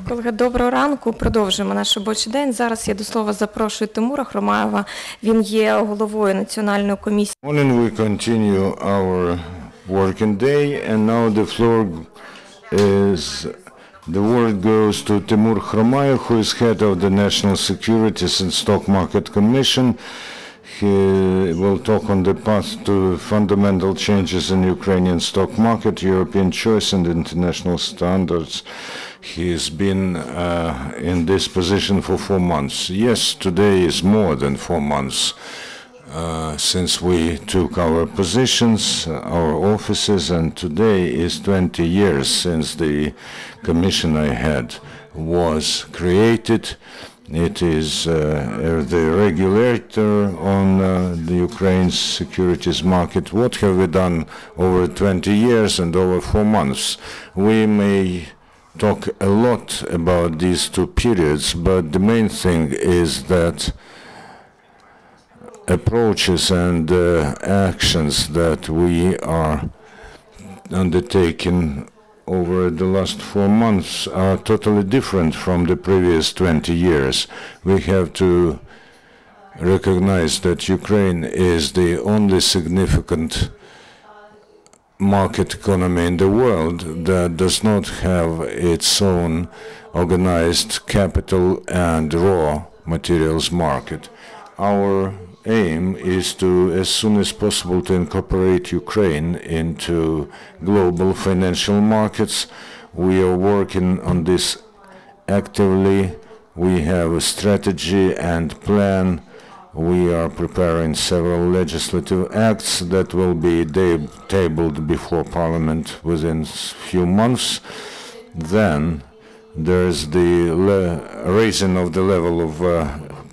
Колеги, доброго ранку. Продовжуємо наш робочий день. Зараз я до слова запрошую Тимура Khromaieва. Він є головою Національної комісії. We continue our working day, and now the word goes to Tymur Khromaiev, who is head of the National Securities and Stock Market Commission. He will talk on the path to fundamental changes in Ukrainian stock market, European choice and international standards. He's been in this position for 4 months. Yes, today is more than 4 months since we took our positions, our offices, and today is 20 years since the commission I had was created. It is the regulator on the Ukraine's securities market. What have we done over 20 years and over 4 months? We may talk a lot about these 2 periods, but the main thing is that approaches and actions that we are undertaking over the last 4 months are totally different from the previous 20 years. We have to recognize that Ukraine is the only significant market economy in the world that does not have its own organized capital and raw materials market. Our aim is to, as soon as possible, to incorporate Ukraine into global financial markets. We are working on this actively. We have a strategy and plan. We are preparing several legislative acts that will be tabled before Parliament within a few months. Then there's the raising of the level of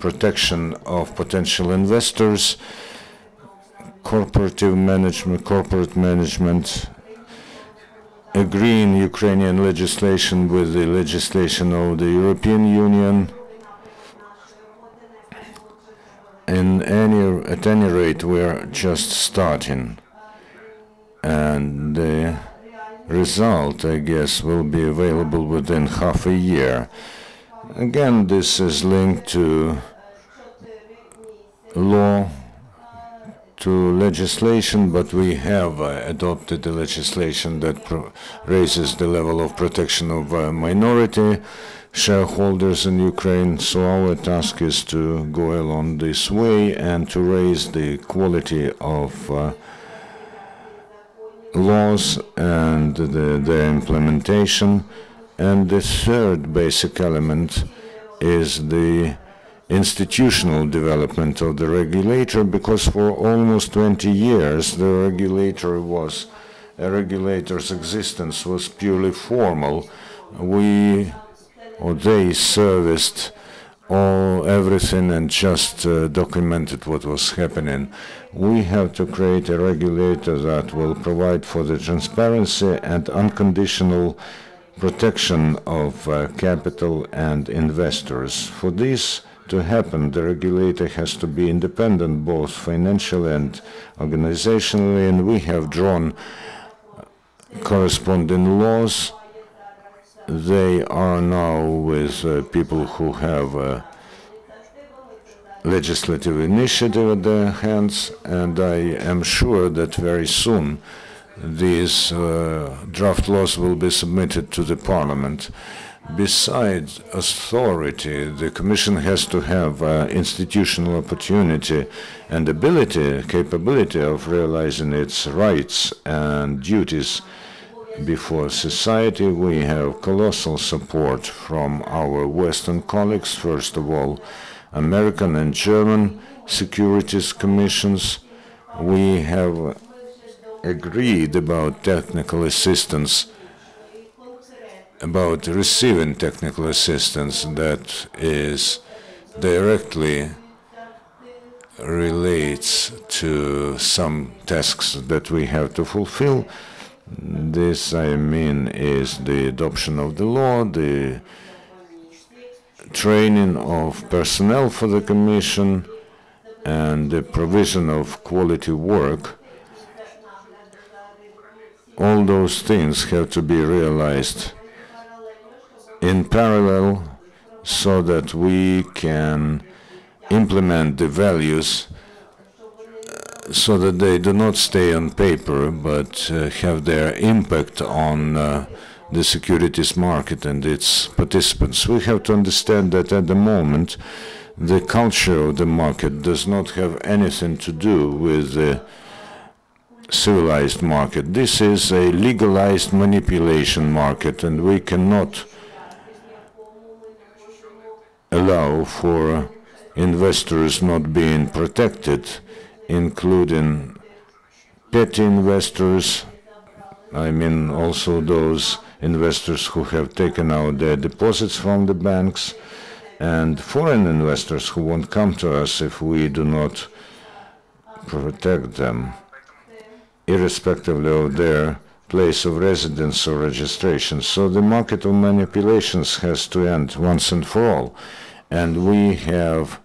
protection of potential investors, corporate management, agreeing Ukrainian legislation with the legislation of the European Union. At any rate, we're just starting, and the result, I guess, will be available within half a year. Again, this is linked to law, to legislation, but we have adopted the legislation that raises the level of protection of minority shareholders in Ukraine. So our task is to go along this way and to raise the quality of laws and their implementation. And the third basic element is the institutional development of the regulator, because for almost 20 years the regulator's existence was purely formal. They serviced everything and just documented what was happening. We have to create a regulator that will provide for the transparency and unconditional protection of capital and investors. For this to happen, the regulator has to be independent, both financially and organizationally, and we have drawn corresponding laws. They are now with people who have legislative initiative at their hands, and I am sure that very soon these draft laws will be submitted to the Parliament. Besides authority, the Commission has to have institutional opportunity and capability of realizing its rights and duties before society. We have colossal support from our Western colleagues, first of all, American and German Securities Commissions. We have agreed about technical assistance, about receiving technical assistance that is directly relates to some tasks that we have to fulfill. This, I mean, is the adoption of the law, the training of personnel for the Commission, and the provision of quality work. All those things have to be realized in parallel so that we can implement the values so that they do not stay on paper but have their impact on the securities market and its participants. We have to understand that at the moment the culture of the market does not have anything to do with the civilized market. This is a legalized manipulation market, and we cannot allow for investors not being protected, including petty investors, I mean also those investors who have taken out their deposits from the banks, and foreign investors who won't come to us if we do not protect them, irrespective of their place of residence or registration. So the market of manipulations has to end once and for all. And we have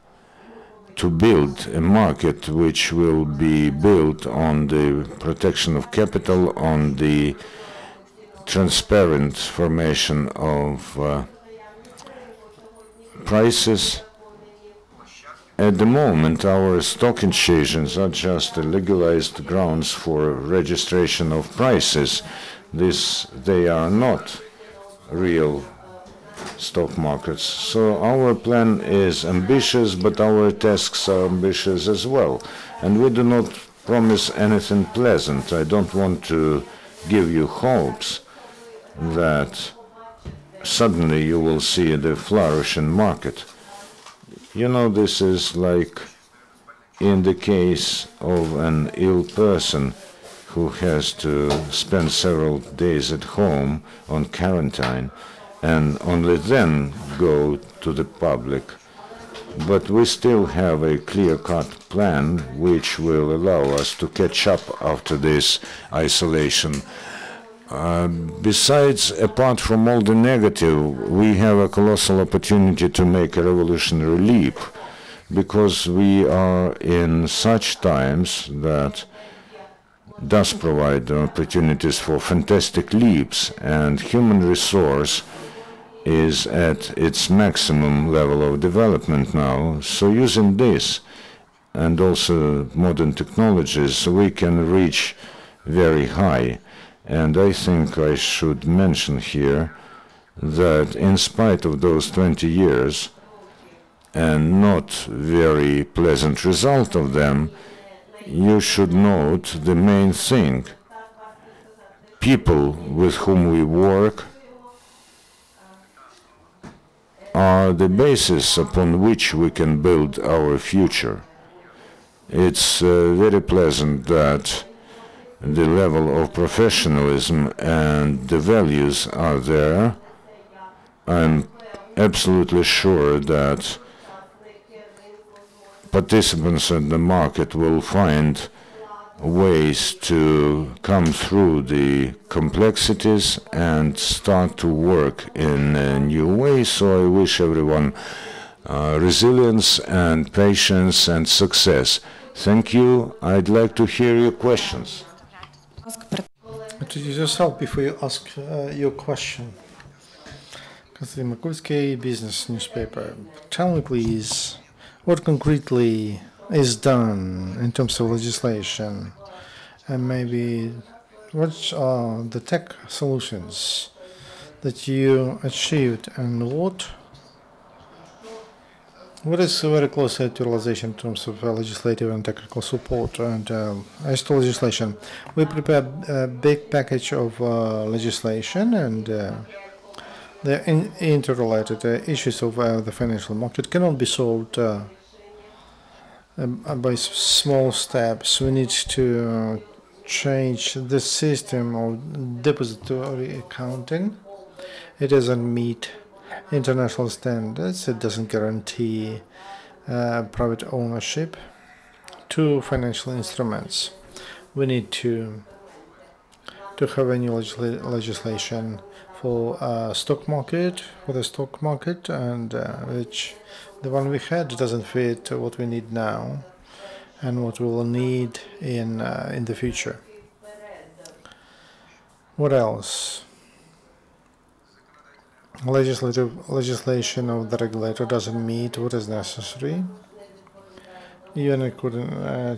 to build a market which will be built on the protection of capital, on the transparent formation of prices. At the moment, our stock exchanges are just legalized grounds for registration of prices. They are not real stock markets. So our plan is ambitious, but our tasks are ambitious as well. And we do not promise anything pleasant. I don't want to give you hopes that suddenly you will see the flourishing market. You know, this is like in the case of an ill person who has to spend several days at home on quarantine and only then go to the public. But we still have a clear-cut plan which will allow us to catch up after this isolation. Besides, apart from all the negative, we have a colossal opportunity to make a revolutionary leap, because we are in such times that does provide opportunities for fantastic leaps, and human resource is at its maximum level of development now. So using this and also modern technologies, we can reach very high. And I think I should mention here that in spite of those 20 years and not very pleasant result of them, you should note the main thing. People with whom we work are the basis upon which we can build our future. It's very pleasant that the level of professionalism and the values are there. I'm absolutely sure that participants in the market will find ways to come through the complexities and start to work in a new way. So I wish everyone resilience and patience and success. Thank you. I'd like to hear your questions. To yourself before you ask your question, because the Makulsky business newspaper, tell me please what concretely is done in terms of legislation, and maybe what are the tech solutions that you achieved, and what is very close to realization in terms of legislative and technical support. And as to legislation, we prepared a big package of legislation, and the interrelated issues of the financial market cannot be solved by small steps. We need to change the system of depository accounting. It doesn't meet international standards. It doesn't guarantee private ownership to financial instruments. We need to have a new legislation for stock market, and which the one we had doesn't fit what we need now and what we will need in the future. What else? legislation of the regulator doesn't meet what is necessary, even according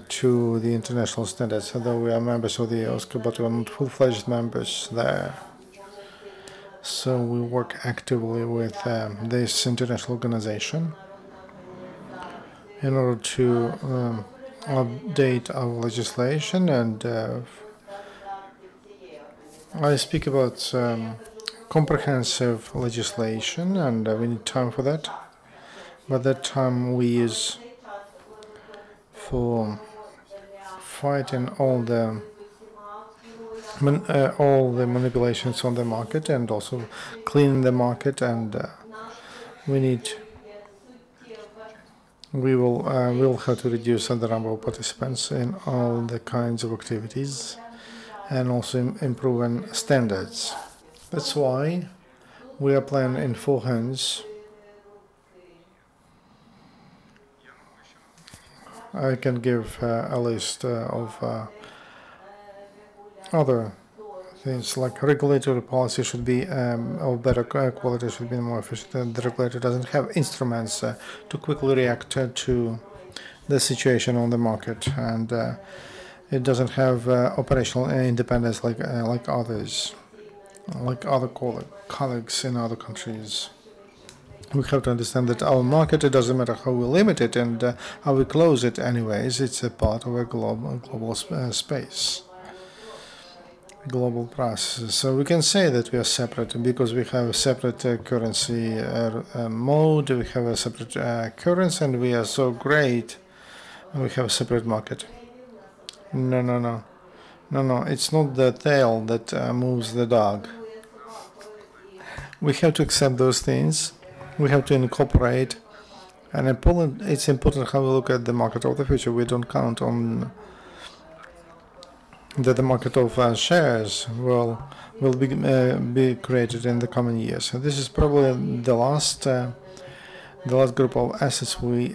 to the international standards. Although we are members of the OSCE, but we are not full-fledged members there. So we work actively with this international organization in order to update our legislation, and I speak about comprehensive legislation, and we need time for that. But that time we use for fighting all the manipulations on the market, and also cleaning the market, and we will have to reduce the number of participants in all the kinds of activities, and also improving standards. That's why we are planning in 4 hands. I can give a list of other things, like regulatory policy should be of better quality, should be more efficient. The regulator doesn't have instruments to quickly react to the situation on the market, and it doesn't have operational independence like others, like other colleagues in other countries. We have to understand that our market, it doesn't matter how we limit it and how we close it anyways, it's a part of a global space, global process. So we can say that we are separate because we have a separate currency mode, we have a separate currency, and we are so great, we have a separate market. No, it's not the tail that moves the dog. We have to accept those things. We have to incorporate, and it's important how we look at the market of the future. We don't count on that the market of shares will be created in the coming years. So this is probably the last group of assets we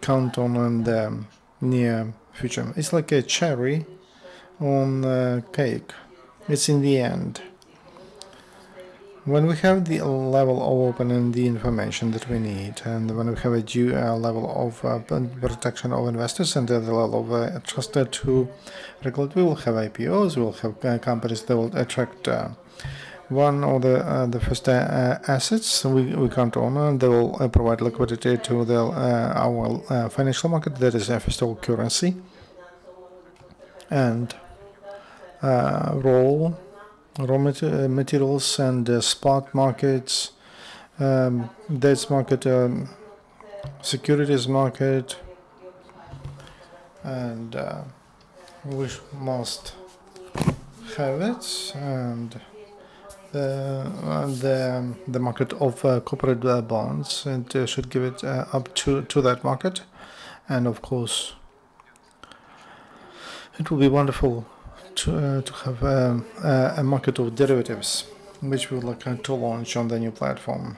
count on in the near future. It's like a cherry on cake. It's in the end. When we have the level of opening the information that we need, and when we have a due level of protection of investors and the level of trust to regulate, we will have IPOs, we will have companies that will attract one of the first assets we count on, and they will provide liquidity to our financial market, that is first of all currency, and raw materials, and spot markets, debts market, securities market, and we must have it, and the market of corporate bonds, and should give it up to that market. And of course it will be wonderful to have a market of derivatives, which we would like to launch on the new platform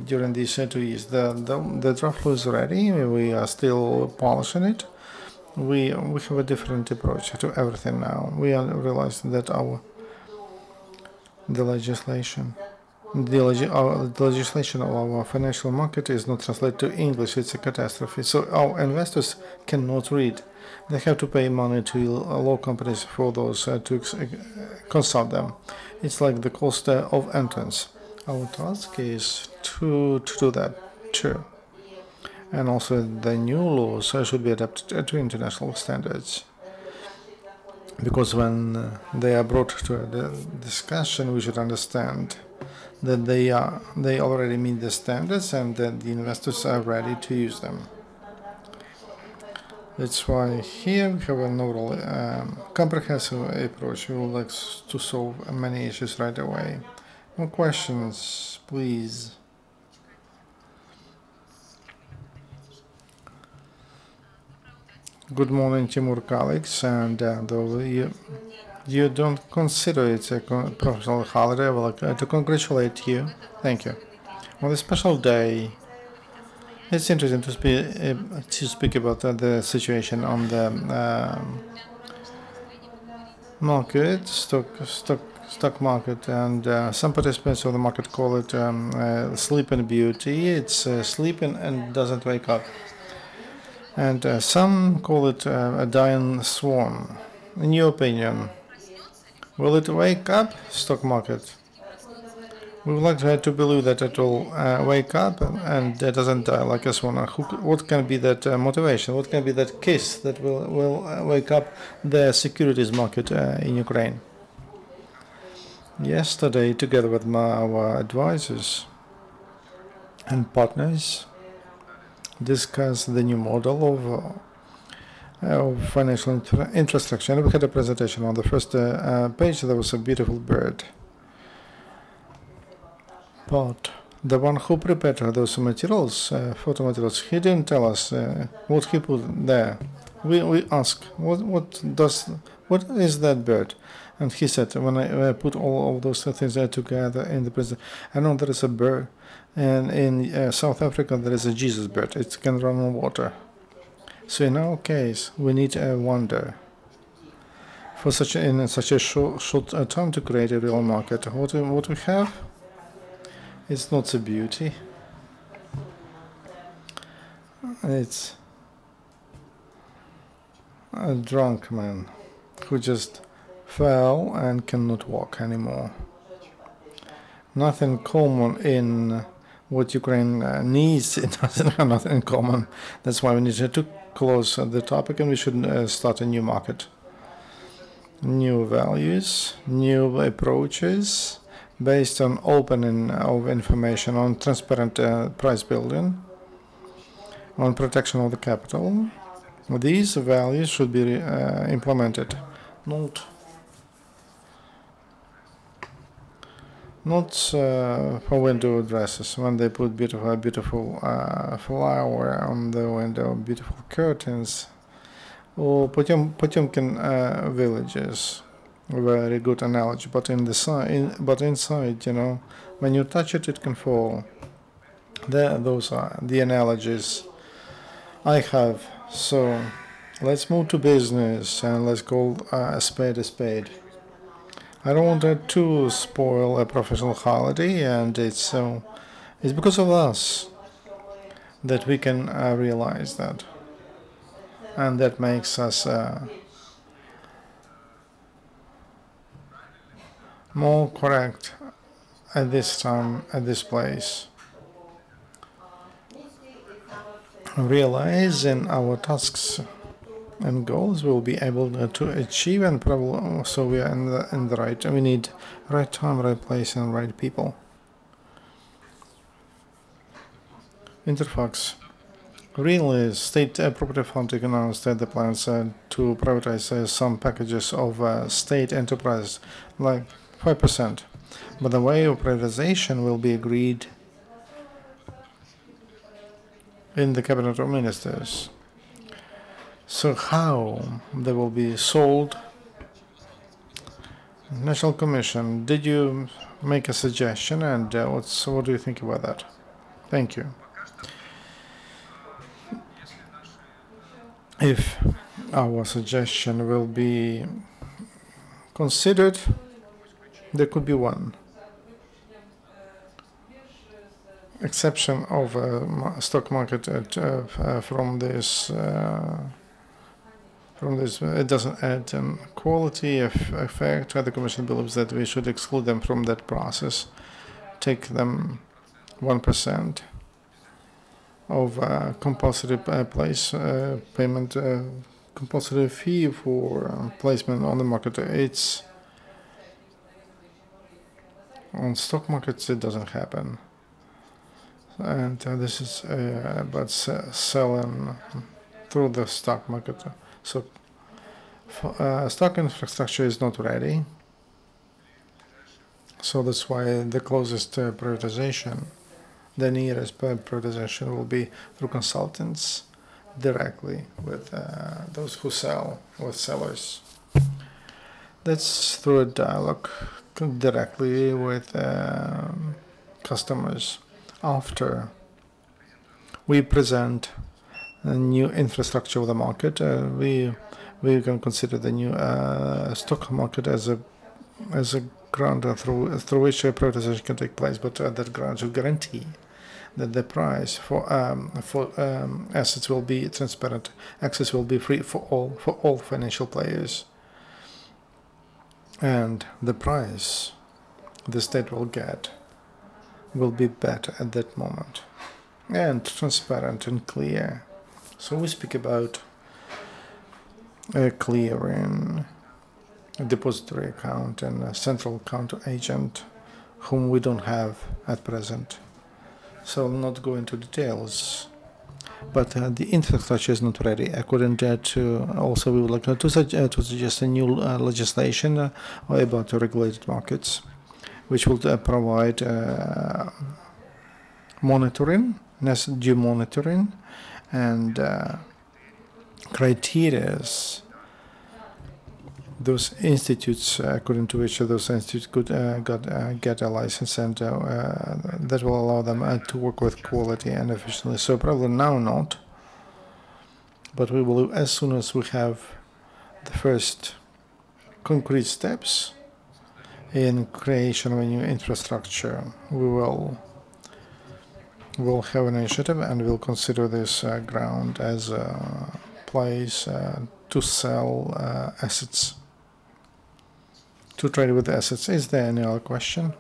during these 2 years. The draft was ready. We are still polishing it. We have a different approach to everything now. We realized that the legislation of our financial market is not translated to English. It's a catastrophe. So our investors cannot read. They have to pay money to law companies for those to consult them. It's like the cost of entrance. Our task is to do that too. And also the new laws should be adapted to international standards. Because when they are brought to the discussion, we should understand that they already meet the standards, and that the investors are ready to use them. That's why here we have an overall comprehensive approach. We would like to solve many issues right away. More questions, please. Good morning, Tymur colleagues, and though you don't consider it a professional holiday, I would like to congratulate you. Thank you. On this special day, it's interesting to speak about the situation on the market, stock stock market, and some participants of the market call it sleeping beauty. It's sleeping and doesn't wake up. And some call it a dying swan. In your opinion, will it wake up, stock market? We would like to believe that it will wake up and it doesn't die like a swan. What can be that motivation? What can be that kiss that will wake up the securities market in Ukraine? Yesterday, together with our advisors and partners, discussed the new model of financial infrastructure. And we had a presentation on the first page. There was a beautiful bird. But the one who prepared those materials, photo materials, he didn't tell us what he put there. We asked, what is that bird? And he said, when I put all those things together in the present, I know there is a bird, and in South Africa there is a Jesus bird. It can run on water. So in our case, we need a wonder for such a short time to create a real market. What we have, it's not a beauty. It's a drunk man who just fell and cannot walk anymore. Nothing common in what Ukraine needs. It doesn't have nothing in common. That's why we need to close the topic, and we should start a new market. New values, new approaches based on opening of information, on transparent price building, on protection of the capital. These values should be implemented, not for window dresses, when they put beautiful flower on the window, beautiful curtains, or Potemkin villages. Very good analogy, but inside, you know, when you touch it, it can fall. Those are the analogies I have. So let's move to business and let's call a spade a spade. I don't want to spoil a professional holiday, and it's because of us that we can realize that, and that makes us more correct at this time, at this place. Realizing our tasks and goals we'll be able to achieve, and probably so we are in the right. We need right time, right place, and right people. Interfax. Really, State Property Fund announced the plans to privatize some packages of state enterprise, like 5%. But the way of privatization will be agreed in the Cabinet of Ministers. So how they will be sold? National Commission, did you make a suggestion, and what do you think about that? Thank you. If our suggestion will be considered, there could be one exception of stock market from this. It doesn't add quality effect. The Commission believes that we should exclude them from that process. Take them 1% of compulsory payment, compulsory fee for placement on the market. It's on stock markets. It doesn't happen, and this is about selling through the stock market. So stock infrastructure is not ready. So that's why the closest privatization, the nearest privatization, will be through consultants directly with those who sell, with sellers. That's through a dialogue directly with customers. After we present a new infrastructure of the market, we can consider the new stock market as a ground through which privatization can take place, but that ground should guarantee that the price for assets will be transparent, access will be free for all financial players, and the price the state will get will be better at that moment and transparent and clear. So we speak about a clearing, a depository account, and a central account agent, whom we don't have at present. So I'll not go into details, but the infrastructure is not ready. According to also, we would like to suggest a new legislation about regulated markets, which will provide monitoring, due monitoring, and criteria. Those institutes, according to which those institutes could get a license, and that will allow them to work with quality and efficiently. So probably now not, but we will, as soon as we have the first concrete steps in creation of a new infrastructure, we'll have an initiative, and we'll consider this ground as a place to sell assets, to trade with assets. Is there any other question?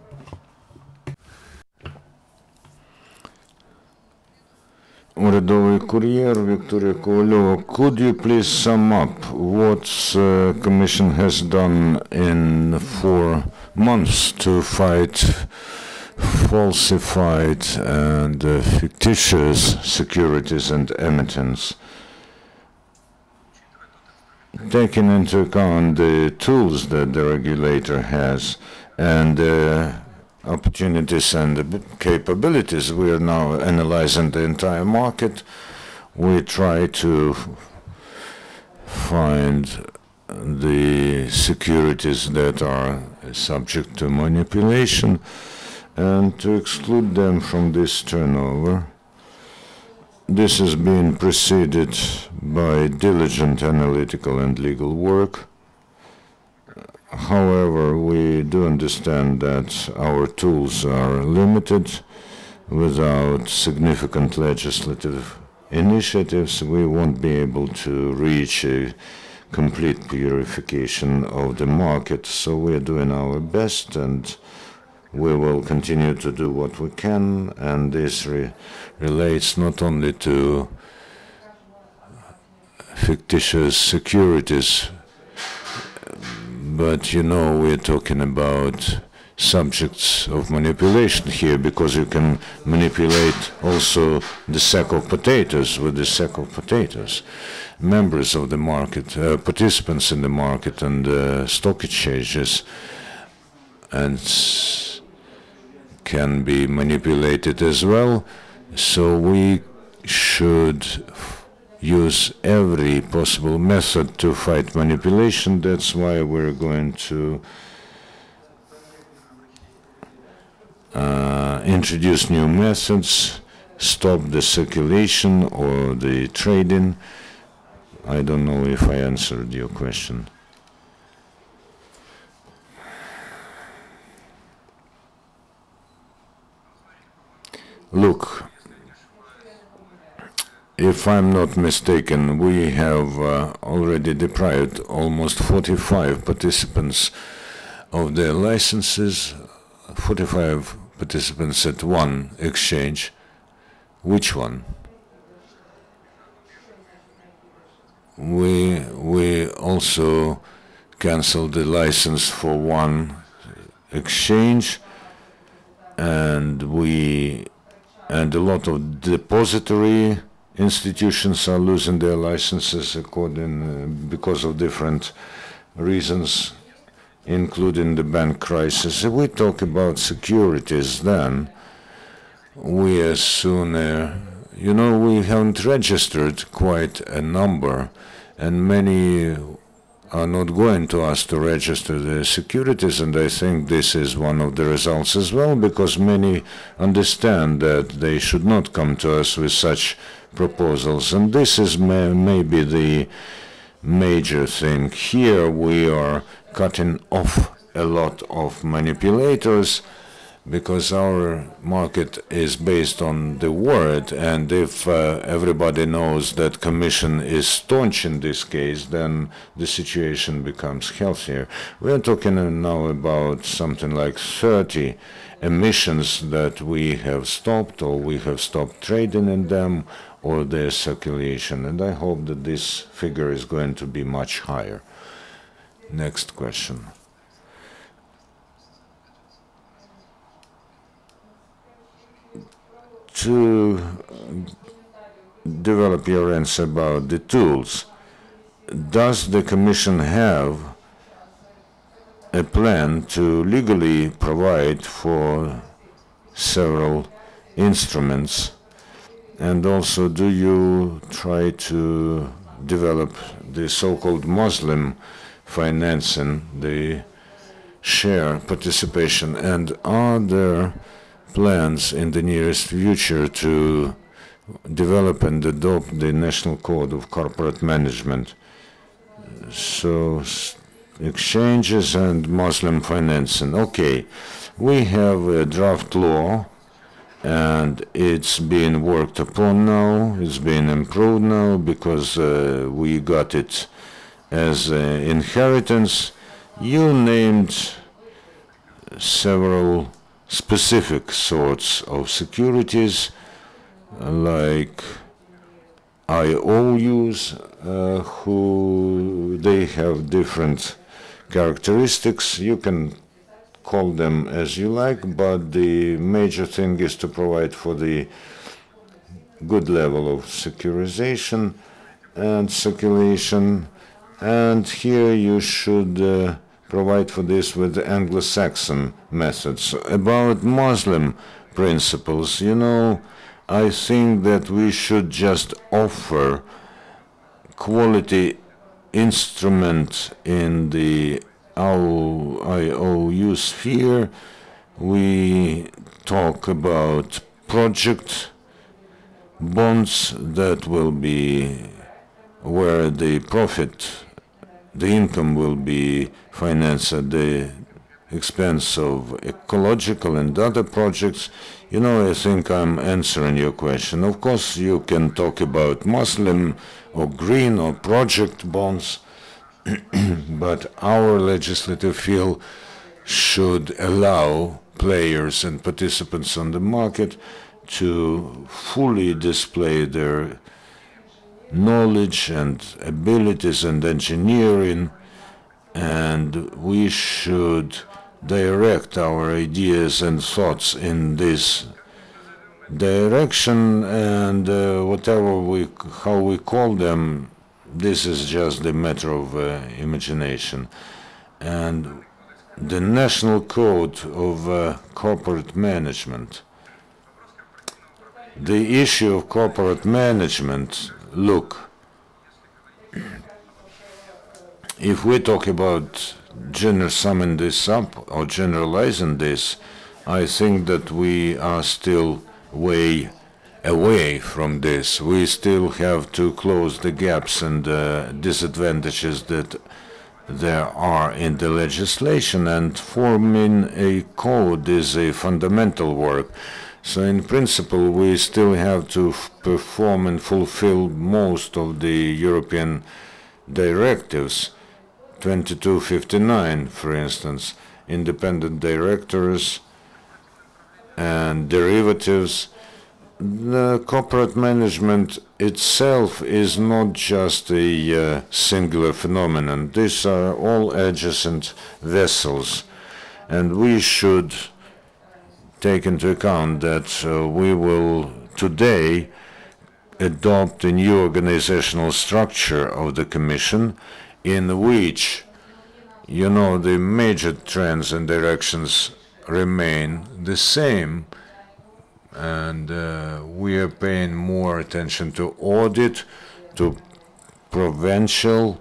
Урядовий кур'єр Вікторія Ковальова, could you please sum up what the Commission has done in 4 months to fight falsified and fictitious securities and emittents? Taking into account the tools that the regulator has and opportunities and capabilities, we are now analyzing the entire market. We try to find the securities that are subject to manipulation and to exclude them from this turnover. This has been preceded by diligent analytical and legal work. However, we do understand that our tools are limited. Without significant legislative initiatives, we won't be able to reach a complete purification of the market. So we are doing our best, and we will continue to do what we can, and this relates not only to fictitious securities, but we're talking about subjects of manipulation here, because you can manipulate also the sack of potatoes with the sack of potatoes. Members of the market, participants in the market and stock exchanges, and can be manipulated as well. So we should use every possible method to fight manipulation. That's why we're going to introduce new methods, stop the circulation or the trading. I don't know if I answered your question. Look, if I'm not mistaken, we have already deprived almost 45 participants of their licenses, 45 participants at one exchange. Which one? We also canceled the license for one exchange, and a lot of depository institutions are losing their licenses because of different reasons, including the bank crisis. If we talk about securities, then we as soon, we haven't registered quite a number, and many are not going to us to register the securities, and I think this is one of the results as well, because many understand that they should not come to us with such proposals, and this is maybe the major thing. Here we are cutting off a lot of manipulators, because our market is based on the word, and if everybody knows that Commission is staunch in this case, then the situation becomes healthier. We are talking now about something like 30 emissions that we have stopped, or we have stopped trading in them, or their circulation, and I hope that this figure is going to be much higher. Next question. To develop your answer about the tools, does the Commission have a plan to legally provide for several instruments? And also, do you try to develop the so-called Muslim financing, the share participation? And are there plans in the nearest future to develop and adopt the National Code of Corporate Management? So, exchanges and Muslim financing. Okay, we have a draft law, and it's being worked upon now. It's being improved now because we got it as inheritance. You named several specific sorts of securities, like IOUs, who they have different characteristics. You can call them as you like, but the major thing is to provide for the good level of securitization and circulation. And here you should provide for this with the Anglo-Saxon methods. About Muslim principles, you know, I think that we should just offer quality instrument in the IOU sphere. We talk about project bonds that will be where the profit, the income will be financed at the expense of ecological and other projects. You know, I think I'm answering your question. Of course, you can talk about Muslim or green or project bonds, but our legislative field should allow players and participants on the market to fully display their knowledge and abilities and engineering, and we should direct our ideas and thoughts in this direction, and how we call them, this is just a matter of imagination. And the National Code of Corporate Management, the issue of corporate management, look, if we talk about summing this up or generalizing this, I think that we are still way away from this. We still have to close the gaps and disadvantages that there are in the legislation, and forming a code is a fundamental work. So in principle, we still have to perform and fulfill most of the European directives. 2259, for instance, independent directors and derivatives. The corporate management itself is not just a singular phenomenon. These are all adjacent vessels, and we should take into account that we will today adopt a new organizational structure of the Commission, in which, you know, the major trends and directions remain the same, and we are paying more attention to audit, to provincial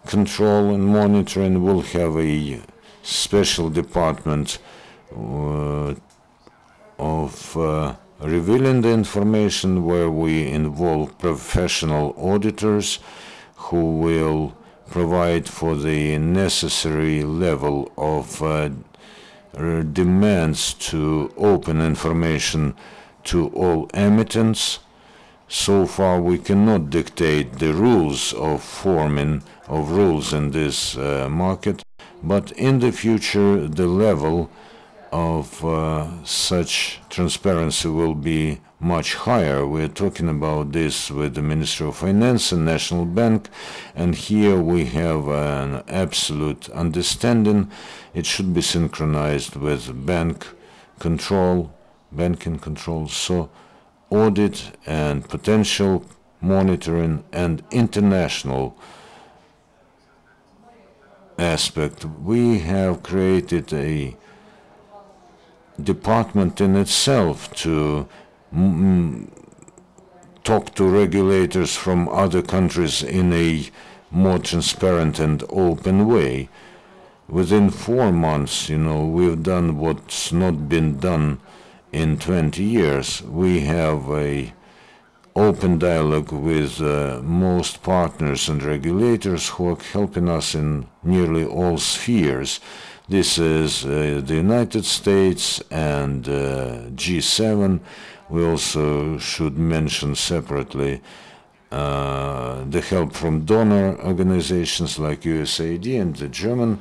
control and monitoring. We'll have a special department of revealing the information, where we involve professional auditors who will provide for the necessary level of demands to open information to all emittents. So far, we cannot dictate the rules of forming of rules in this market, but in the future, the level of such transparency will be much higher. We're talking about this with the Ministry of Finance and National Bank, and here we have an absolute understanding. It should be synchronized with banking control, so audit and potential monitoring and international aspect. We have created a department in itself to talk to regulators from other countries in a more transparent and open way. Within 4 months, we've done what's not been done in 20 years. We have a open dialogue with most partners and regulators who are helping us in nearly all spheres. This is the United States and G7. We also should mention separately the help from donor organizations like USAID and the German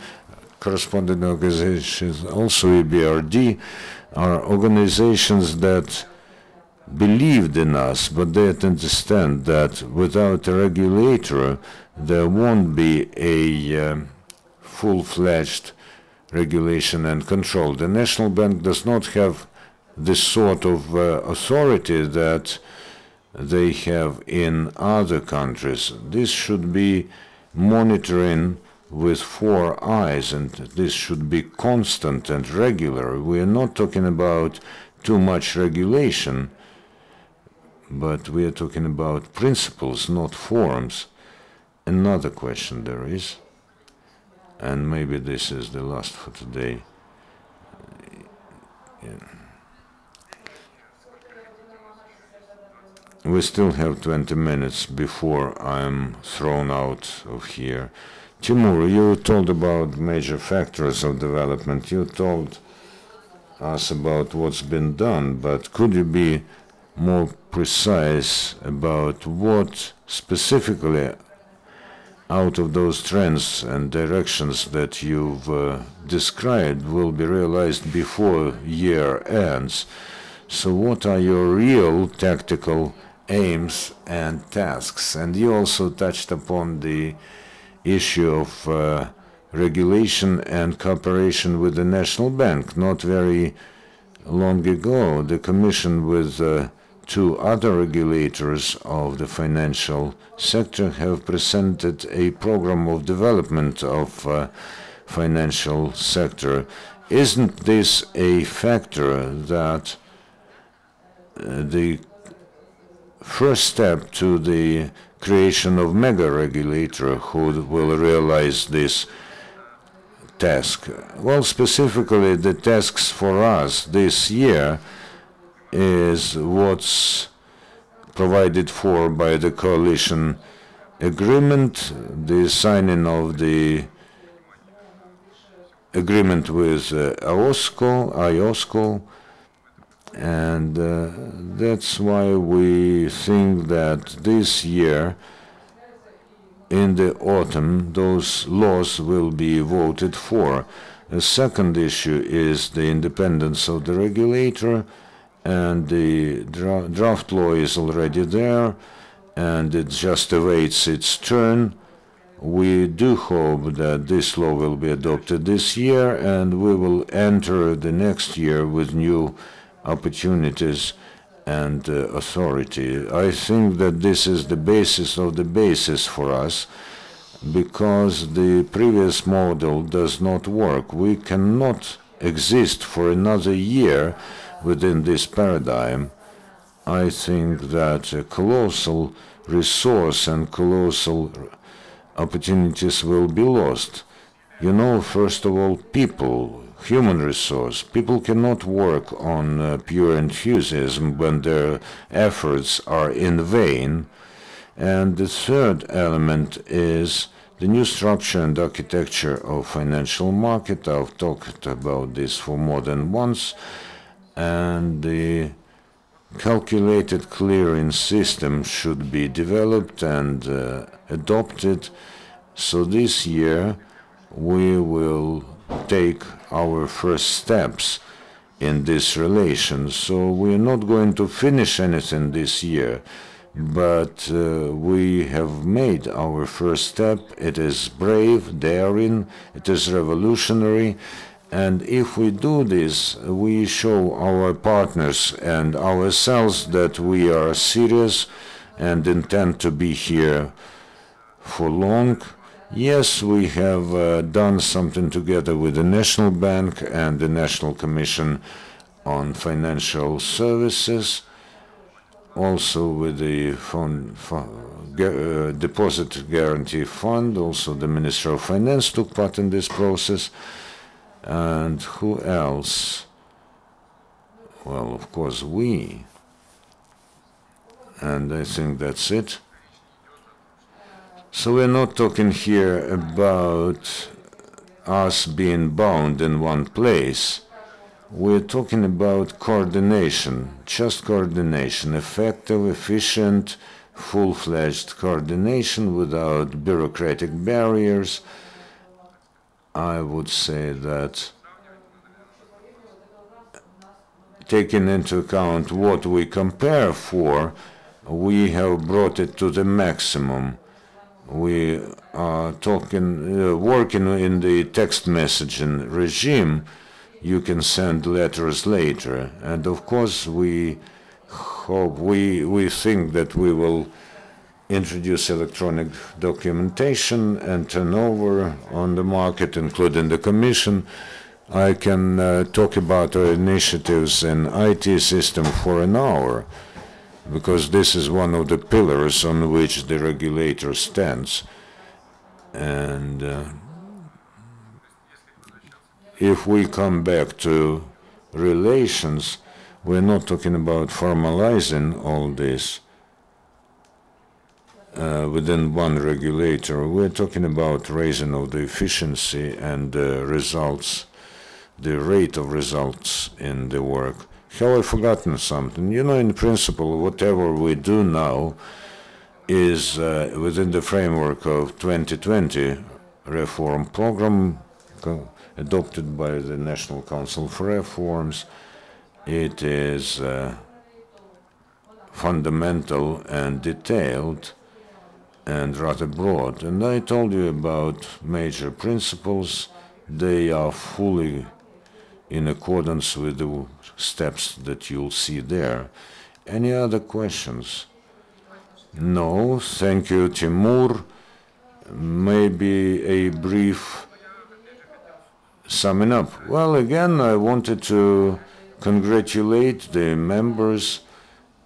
corresponding organizations, also EBRD, are organizations that believed in us, but they understand that without a regulator, there won't be a full-fledged regulation and control. The National Bank does not have this sort of authority that they have in other countries. This should be monitoring with 4 eyes, and this should be constant and regular. We are not talking about too much regulation, but we are talking about principles, not forms. Another question there is, and maybe this is the last for today. We still have 20 minutes before I'm thrown out of here. Tymur, you told about major factors of development. You told us about what's been done, but could you be more precise about what specifically out of those trends and directions that you've described will be realized before year ends? So what are your real tactical aims and tasks? And you also touched upon the issue of regulation and cooperation with the National Bank. Not very long ago, the Commission with 2 other regulators of the financial sector have presented a program of development of financial sector. Isn't this a factor that the first step to the creation of mega regulator who will realize this task? Well, specifically the tasks for us this year is what's provided for by the coalition agreement, the signing of the agreement with IOSCO, and that's why we think that this year, in the autumn, those laws will be voted for. A second issue is the independence of the regulator, and the draft law is already there, and it just awaits its turn. We do hope that this law will be adopted this year, and we will enter the next year with new opportunities and authority. I think that this is the basis of the basis for us, because the previous model does not work. We cannot exist for another year within this paradigm. I think that a colossal resource and colossal opportunities will be lost. First of all, people, human resource. People cannot work on pure enthusiasm when their efforts are in vain. And the third element is The new structure and architecture of financial market, I've talked about this for more than once, and the calculated clearing system should be developed and adopted. So this year we will take our first steps in this relation. So we're not going to finish anything this year, but we have made our first step. It is brave, daring, it is revolutionary, and if we do this, we show our partners and ourselves that we are serious and intend to be here for long. Yes, we have done something together with the National Bank and the National Commission on Financial Services, also with the Deposit Guarantee Fund. Also the Minister of Finance took part in this process. And who else? Well, of course, we. And I think that's it. So we're not talking here about us being bound in one place. We're talking about coordination, just coordination, effective, efficient, full-fledged coordination without bureaucratic barriers. I would say that taking into account what we compare for, we have brought it to the maximum. We are working in the text messaging regime. You can send letters later, and of course we think that we will introduce electronic documentation and turnover on the market, including the Commission. I can talk about our initiatives in IT system for an hour, because this is one of the pillars on which the regulator stands. And if we come back to relations, we're not talking about formalizing all this within one regulator. We're talking about raising of the efficiency and results, the rate of results in the work. Have I forgotten something? You know, in principle, whatever we do now is within the framework of 2020 reform program adopted by the National Council for Reforms. It is fundamental and detailed and rather broad. And I told you about major principles. They are fully in accordance with the steps that you'll see there. Any other questions? No. Thank you, Tymur. Maybe a brief summing up. Well, again, I wanted to congratulate the members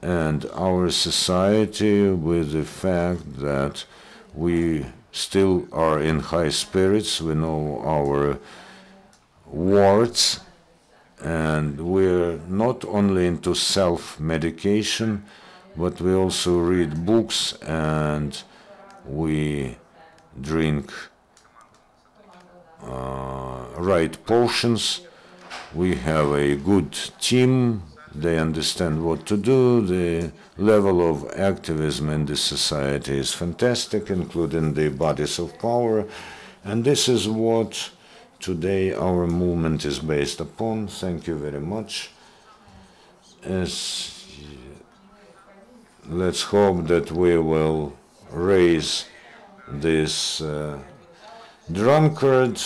and our society with the fact that we still are in high spirits. We know our warts, and we're not only into self-medication, but we also read books and we drink right potions. We have a good team. They understand what to do. The level of activism in this society is fantastic, including the bodies of power. And this is what today our movement is based upon. Thank you very much. Let's hope that we will raise this drunkard